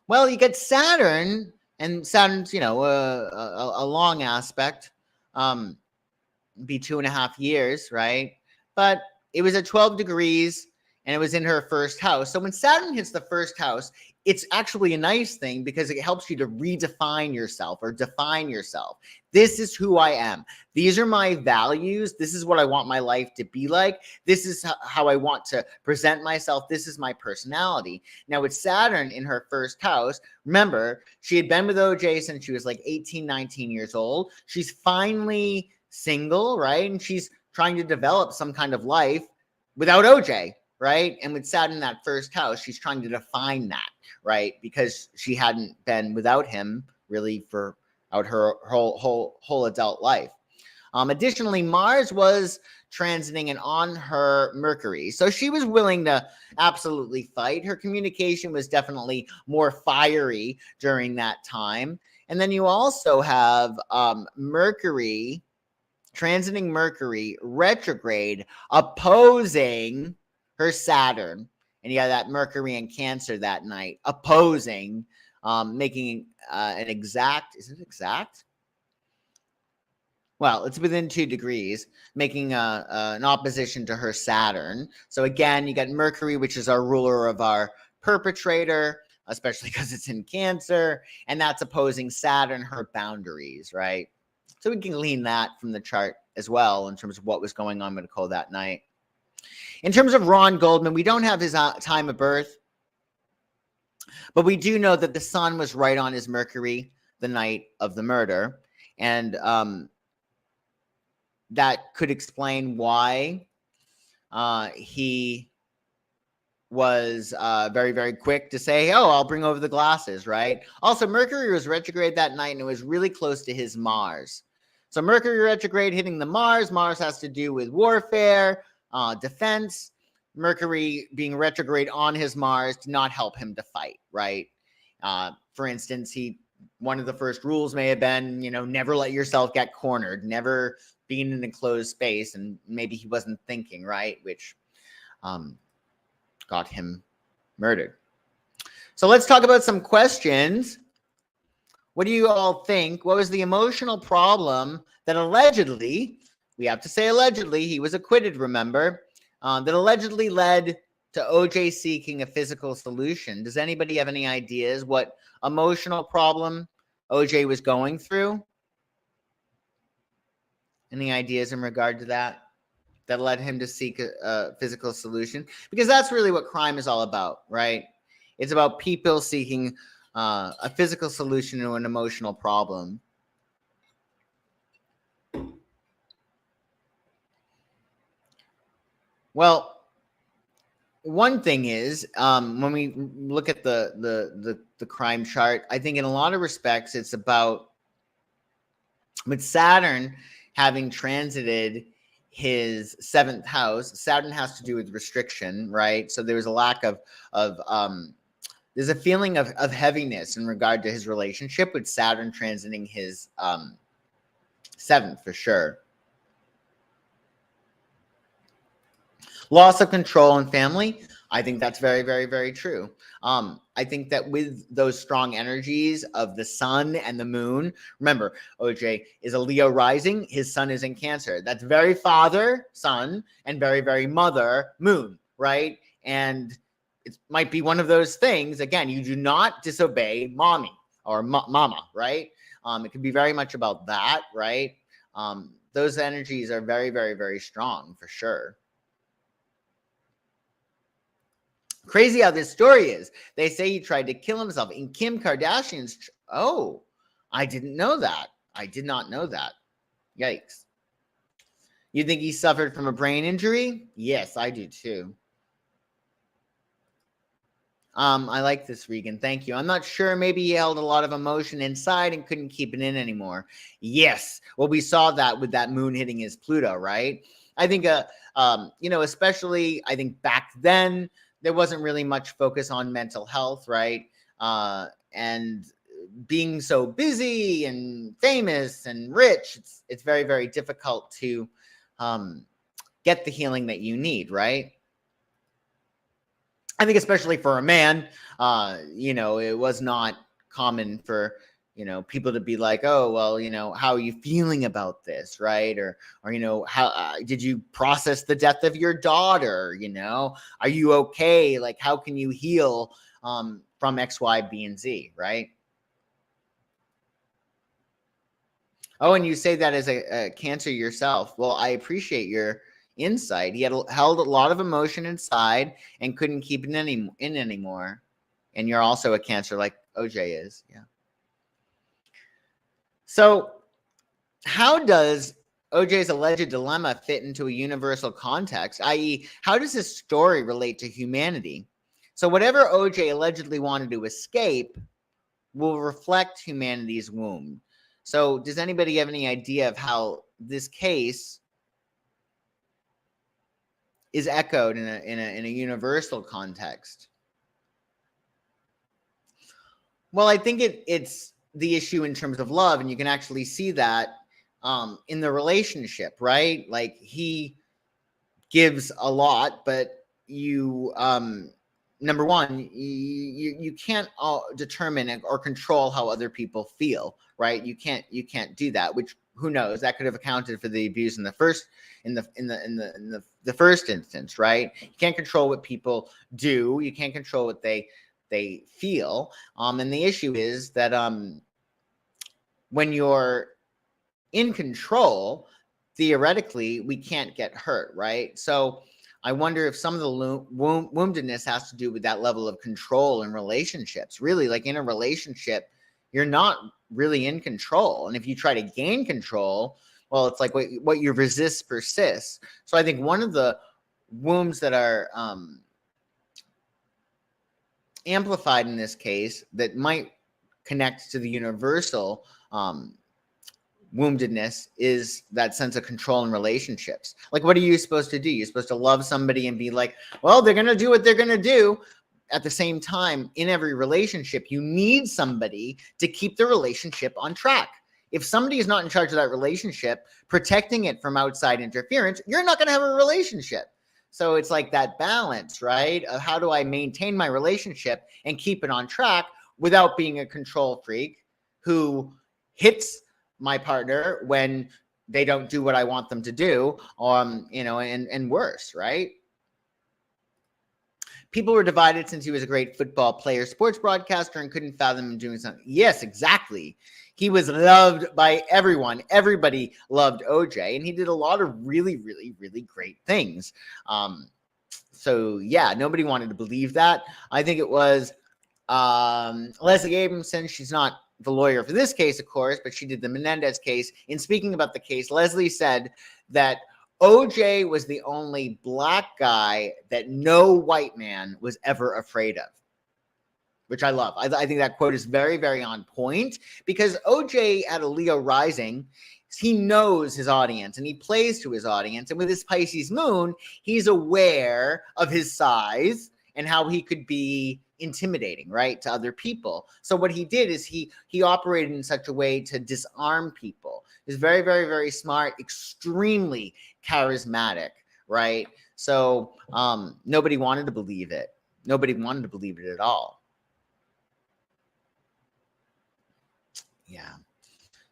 Well, you get Saturn, and Saturn's, a long aspect, be 2.5 years, right? But it was at 12 degrees, and it was in her first house. So when Saturn hits the first house, it's actually a nice thing because it helps you to redefine yourself or define yourself. This is who I am. These are my values. This is what I want my life to be like. This is how I want to present myself. This is my personality. Now, with Saturn in her first house, remember, she had been with OJ since she was like 18, 19 years old. She's finally single, right? And she's trying to develop some kind of life without OJ, right? And with Saturn in that first house, she's trying to define that, right? Because she hadn't been without him really for out her whole adult life. Additionally, Mars was transiting and on her Mercury. So she was willing to absolutely fight. Her communication was definitely more fiery during that time. And then you also have Mercury, transiting Mercury retrograde, opposing her Saturn. And you have that Mercury in Cancer that night, opposing, making an exact, is it exact? Well, it's within 2 degrees, making an opposition to her Saturn. So again, you got Mercury, which is our ruler of our perpetrator, especially because it's in Cancer, and that's opposing Saturn, her boundaries, right? So we can glean that from the chart as well in terms of what was going on with Nicole that night. In terms of Ron Goldman, we don't have his time of birth, but we do know that the sun was right on his Mercury the night of the murder. And that could explain why he was very, very quick to say, "Oh, I'll bring over the glasses," right? Also, Mercury was retrograde that night, and it was really close to his Mars. So Mercury retrograde hitting the Mars. Mars has to do with warfare, defense. Mercury being retrograde on his Mars did not help him to fight, right? For instance, one of the first rules may have been, never let yourself get cornered, never be in an enclosed space, and maybe he wasn't thinking, right? Which got him murdered. So let's talk about some questions. What do you all think? What was the emotional problem that allegedly, we have to say allegedly, he was acquitted, remember, that allegedly led to OJ seeking a physical solution? Does anybody have any ideas what emotional problem OJ was going through? Any ideas in regard to that led him to seek a physical solution? Because that's really what crime is all about, right? It's about people seeking a physical solution to an emotional problem. Well, one thing is, when we look at the crime chart, I think in a lot of respects, it's about, with Saturn having transited his seventh house. Saturn has to do with restriction, right? So there was a lack of there's a feeling of heaviness in regard to his relationship with Saturn transiting his seventh for sure. Loss of control in family. I think that's very, very, very true. I think that with those strong energies of the sun and the moon, remember, OJ is a Leo rising. His sun is in Cancer. That's very father, sun, and very, very mother, moon, right? And it might be one of those things. Again, you do not disobey mommy or mama, right? It could be very much about that, right? Those energies are very, very, very strong for sure. Crazy how this story is. They say he tried to kill himself in Kim Kardashian's. Oh, I didn't know that. I did not know that. Yikes. You think he suffered from a brain injury? Yes, I do too. I like this, Regan. Thank you. I'm not sure. Maybe he held a lot of emotion inside and couldn't keep it in anymore. Yes. Well, we saw that with that moon hitting his Pluto, right? I think, especially I think back then, there wasn't really much focus on mental health, right? And being so busy and famous and rich, it's very, very difficult to get the healing that you need, right? I think especially for a man, it was not common for, people to be like, oh, well, how are you feeling about this, right? Or how did you process the death of your daughter? Are you okay? Like, how can you heal from X, Y, B, and Z, right? Oh, and you say that as a Cancer yourself. Well, I appreciate your insight. He had held a lot of emotion inside and couldn't keep it in anymore. And you're also a Cancer like OJ is. Yeah. So how does OJ's alleged dilemma fit into a universal context, i.e., how does this story relate to humanity? So whatever OJ allegedly wanted to escape will reflect humanity's womb. So does anybody have any idea of how this case is echoed in a universal context? Well, I think it's the issue in terms of love, and you can actually see that in the relationship, right? Like, he gives a lot, but you number one, you can't determine or control how other people feel, right? You can't do that. Which, who knows, that could have accounted for the abuse in the first first instance, right? You can't control what people do. You can't control what they feel. And the issue is that when you're in control, theoretically, we can't get hurt, right? So I wonder if some of the woundedness has to do with that level of control in relationships. Really, like in a relationship, you're not really in control. And if you try to gain control, well, it's like what you resist persists. So I think one of the wounds that are amplified in this case that might connect to the universal woundedness is that sense of control in relationships. Like, what are you supposed to do? You're supposed to love somebody and be like, well, they're going to do what they're going to do. At the same time, in every relationship, you need somebody to keep the relationship on track. If somebody is not in charge of that relationship, protecting it from outside interference, you're not going to have a relationship. So it's like that balance, right? Of how do I maintain my relationship and keep it on track without being a control freak who hits my partner when they don't do what I want them to do, and worse, right? People were divided since he was a great football player, sports broadcaster, and couldn't fathom him doing something. Yes, exactly. He was loved by everyone. Everybody loved OJ, and he did a lot of really, really, really great things. So yeah, nobody wanted to believe that. I think it was Leslie Abramson. She's not the lawyer for this case, of course, but she did the Menendez case. In speaking about the case, Leslie said that OJ was the only black guy that no white man was ever afraid of, which I love. I think that quote is very, very on point because OJ had a Leo rising. he knows his audience and he plays to his audience. And with his Pisces moon, he's aware of his size and how he could be intimidating, right, to other people. So what he did is he operated in such a way to disarm people. He's very, very, very smart, extremely charismatic, right? So nobody wanted to believe it. Nobody wanted to believe it at all. Yeah.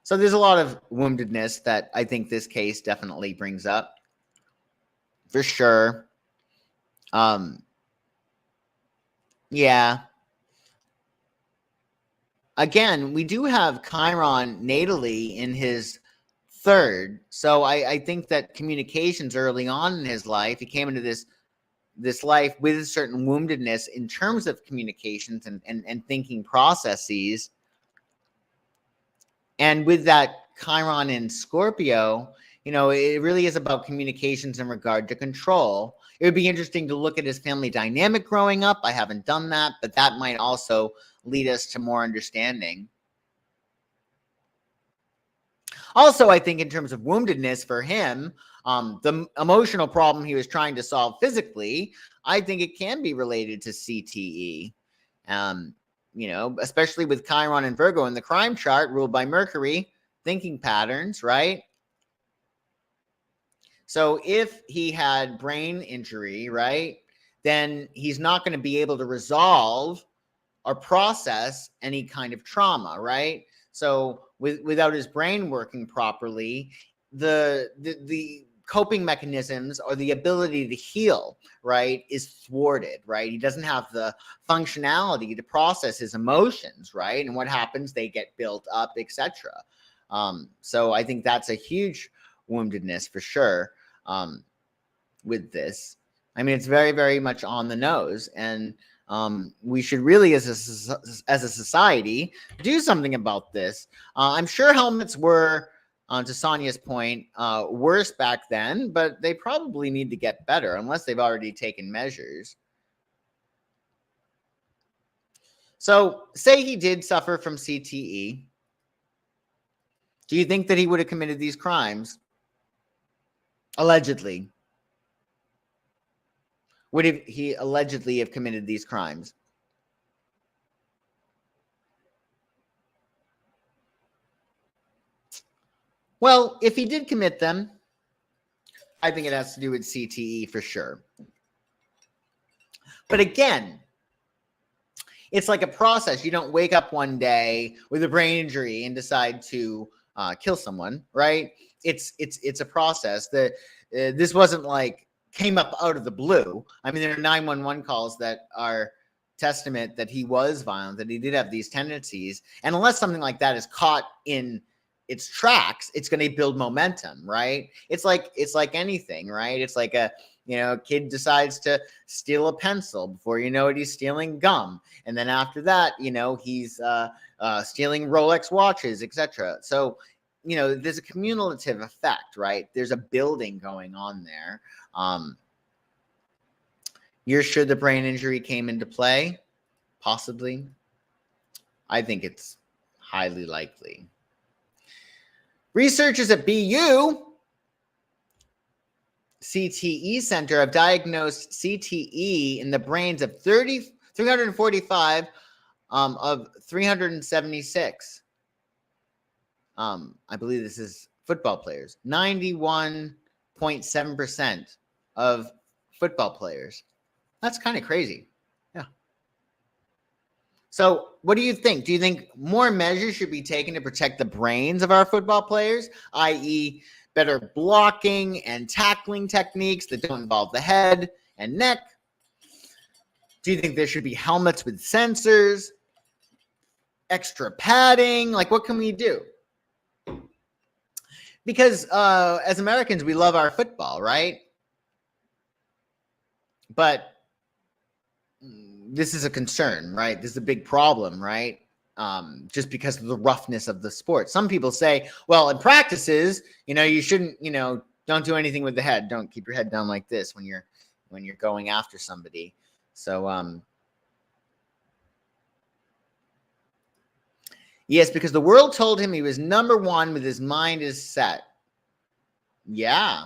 So there's a lot of woundedness that I think this case definitely brings up. For sure. Yeah. Again, we do have Chiron natally in his third. So I think that communications early on in his life, he came into this life with a certain woundedness in terms of communications and thinking processes. And with that Chiron in Scorpio, you know, it really is about communications in regard to control. It would be interesting to look at his family dynamic growing up. I haven't done that, but that might also lead us to more understanding. Also, I think in terms of woundedness for him, the emotional problem he was trying to solve physically, I think it can be related to CTE. You know, especially with Chiron and Virgo in the crime chart ruled by Mercury, thinking patterns, right? So if he had brain injury, right, then he's not going to be able to resolve or process any kind of trauma, right? So without his brain working properly, the coping mechanisms or the ability to heal, right, is thwarted, right? He doesn't have the functionality to process his emotions, right? And what happens? They get built up, etc. So I think that's a huge woundedness for sure. With this, I mean, it's very, very much on the nose, and we should really, as a society, do something about this. I'm sure helmets were, to Sonia's point, worse back then, but they probably need to get better unless they've already taken measures. So, say he did suffer from CTE. Do you think that he would have committed these crimes? Allegedly. Would he allegedly have committed these crimes? Well, if he did commit them, I think it has to do with CTE for sure. But again, it's like a process. You don't wake up one day with a brain injury and decide to kill someone, right? It's a process. This wasn't like came up out of the blue. I mean, there are 911 calls that are testament that he was violent, that he did have these tendencies. And unless something like that is caught in its tracks, it's going to build momentum, right? It's like anything, right? It's like a kid decides to steal a pencil. Before you know it, he's stealing gum, and then after that, he's stealing Rolex watches, etc. So there's a cumulative effect, right? There's a building going on there. You're sure the brain injury came into play? Possibly. I think it's highly likely. Researchers at BU CTE Center have diagnosed CTE in the brains of 345 of 376. I believe this is football players. 91.7% of football players. That's kind of crazy. Yeah. So what do you think? Do you think more measures should be taken to protect the brains of our football players, i.e., better blocking and tackling techniques that don't involve the head and neck? Do you think there should be helmets with sensors, extra padding? Like, what can we do? Because as Americans, we love our football, right? But this is a concern, right? This is a big problem, right? Just because of the roughness of the sport. Some people say, well, in practices, you shouldn't, don't do anything with the head. Don't keep your head down like this when you're going after somebody. So, Yes, because the world told him he was number one with his mind is set. Yeah.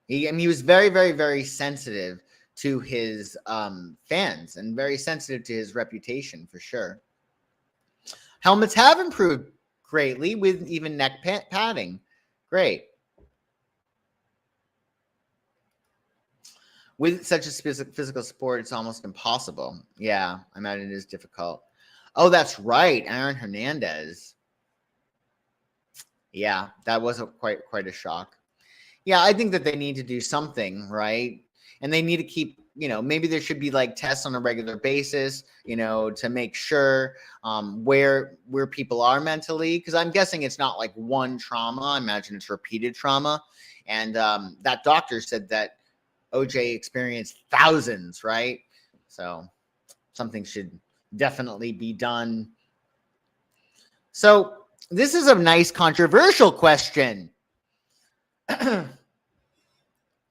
He was very, very, very sensitive to his fans and very sensitive to his reputation for sure. Helmets have improved greatly with even neck padding. Great. With such a physical sport, it's almost impossible. Yeah, I imagine it is difficult. Oh, that's right. Aaron Hernandez. Yeah, that was quite a shock. Yeah, I think that they need to do something, right? And they need to keep, maybe there should be like tests on a regular basis, to make sure where people are mentally. Because I'm guessing it's not like one trauma. I imagine it's repeated trauma. And that doctor said that OJ experienced thousands, right? So something should definitely be done. So this is a nice controversial question.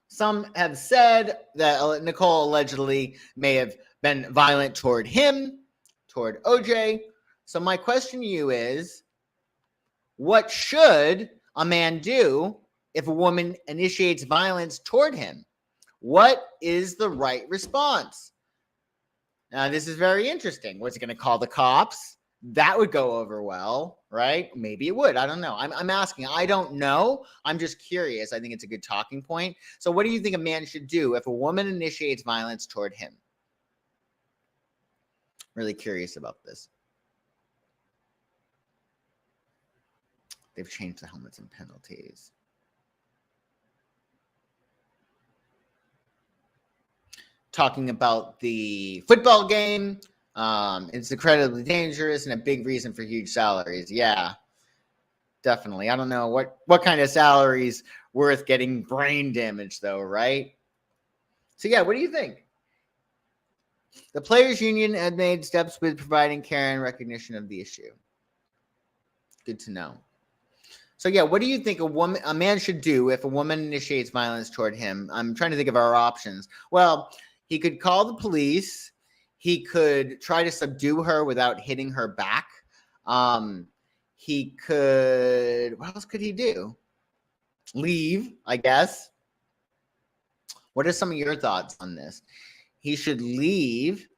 Some have said that Nicole allegedly may have been violent toward him, toward OJ. So my question to you is, what should a man do if a woman initiates violence toward him? What is the right response? Now, this is very interesting. Was he going to call the cops? That would go over well, right? Maybe it would. I don't know. I'm asking. I don't know. I'm just curious. I think it's a good talking point. So what do you think a man should do if a woman initiates violence toward him? Really curious about this. They've changed the helmets and penalties. Talking about the football game. It's incredibly dangerous and a big reason for huge salaries. Yeah, definitely. I don't know what kind of salaries worth getting brain damage though, right? So yeah, what do you think? The players' union had made steps with providing care and recognition of the issue. Good to know. So yeah, what do you think a man should do if a woman initiates violence toward him? I'm trying to think of our options. Well, he could call the police. He could try to subdue her without hitting her back. He could, what else could he do? Leave, I guess. What are some of your thoughts on this? He should leave.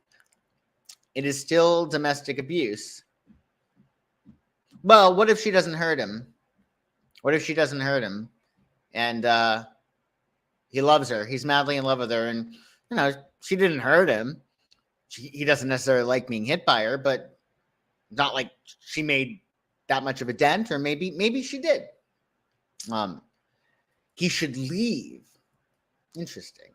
It is still domestic abuse. Well, what if she doesn't hurt him? What if she doesn't hurt him? And he loves her. He's madly in love with her. And, she didn't hurt him. He doesn't necessarily like being hit by her, but not like she made that much of a dent, or maybe she did. He should leave. Interesting.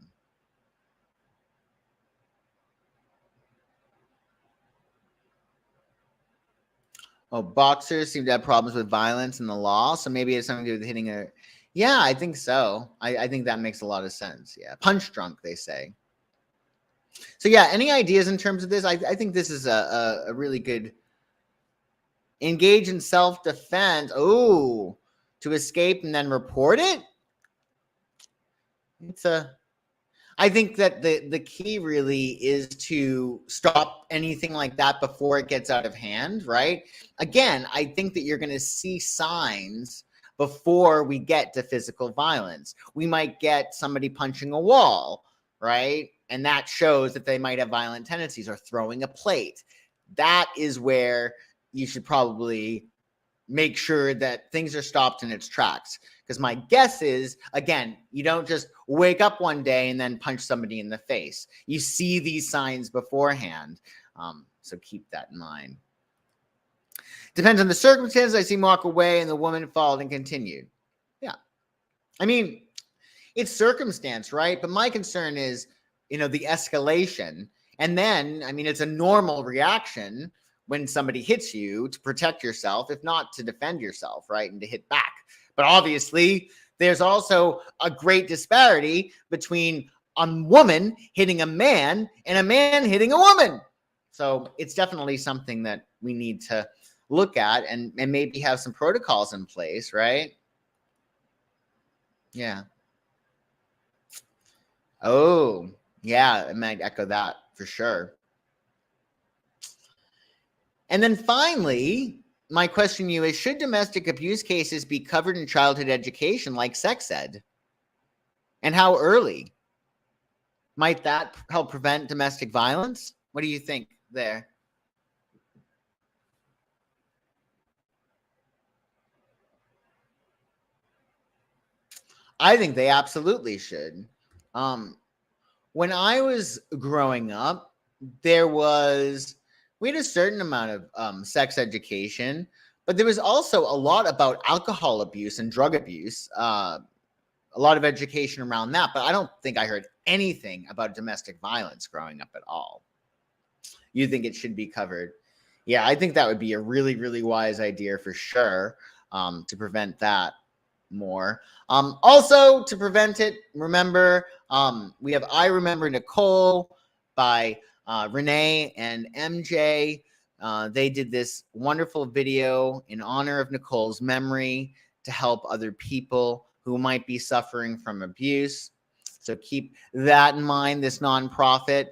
Oh, boxers seem to have problems with violence in the law, so maybe it's something to do with hitting her. Yeah, I think so. I think that makes a lot of sense. Yeah, punch drunk, they say. So yeah, any ideas in terms of this? I think this is a really good. Engage in self-defense. Oh, to escape and then report it? I think that the key really is to stop anything like that before it gets out of hand, right? Again, I think that you're going to see signs before we get to physical violence. We might get somebody punching a wall, right? And that shows that they might have violent tendencies, or throwing a plate. That is where you should probably make sure that things are stopped in its tracks. Because my guess is, again, you don't just wake up one day and then punch somebody in the face. You see these signs beforehand. So keep that in mind. Depends on the circumstances. I see him walk away and the woman followed and continued. Yeah. I mean, it's circumstance, right? But my concern is, the escalation. And then, it's a normal reaction when somebody hits you to protect yourself, if not to defend yourself, right? And to hit back. But obviously, there's also a great disparity between a woman hitting a man and a man hitting a woman. So it's definitely something that we need to look at and maybe have some protocols in place, right? Yeah. Oh, yeah, I might echo that for sure. And then finally, my question to you is, should domestic abuse cases be covered in childhood education like sex ed? And how early? Might that help prevent domestic violence? What do you think there? I think they absolutely should. When I was growing up, we had a certain amount of sex education, but there was also a lot about alcohol abuse and drug abuse. A lot of education around that, but I don't think I heard anything about domestic violence growing up at all. You think it should be covered? Yeah, I think that would be a really, really wise idea for sure, to prevent that more. Also, to prevent it, remember, we have I Remember Nicole by Renee and MJ. They did this wonderful video in honor of Nicole's memory to help other people who might be suffering from abuse. So keep that in mind, this nonprofit.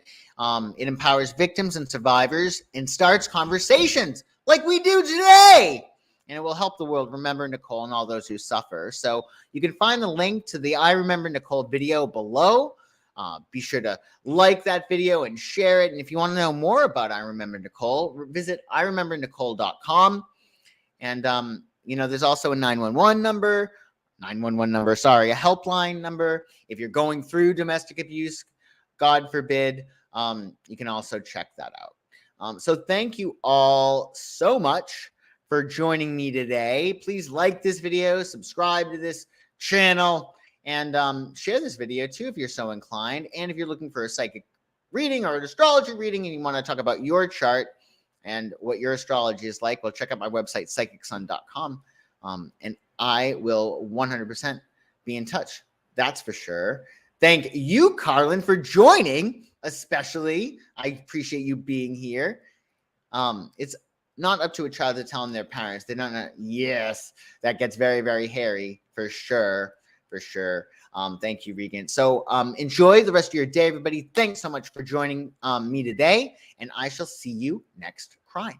It empowers victims and survivors and starts conversations like we do today. And it will help the world remember Nicole and all those who suffer. So you can find the link to the I Remember Nicole video below. Be sure to like that video and share it. And if you want to know more about I Remember Nicole, visit iremembernicole.com. And, there's also a 911 number. A helpline number. If you're going through domestic abuse, God forbid, you can also check that out. So thank you all so much for joining me today. Please like this video, subscribe to this channel, and share this video too if you're so inclined. And if you're looking for a psychic reading or an astrology reading and you want to talk about your chart and what your astrology is like, well, check out my website, psychicsun.com. And I will 100% be in touch. That's for sure. Thank you, Carlin, for joining, especially. I appreciate you being here. It's not up to a child to tell them their parents. They don't know. Yes, that gets very, very hairy for sure. For sure. Thank you, Regan. So enjoy the rest of your day, everybody. Thanks so much for joining me today, and I shall see you next crime.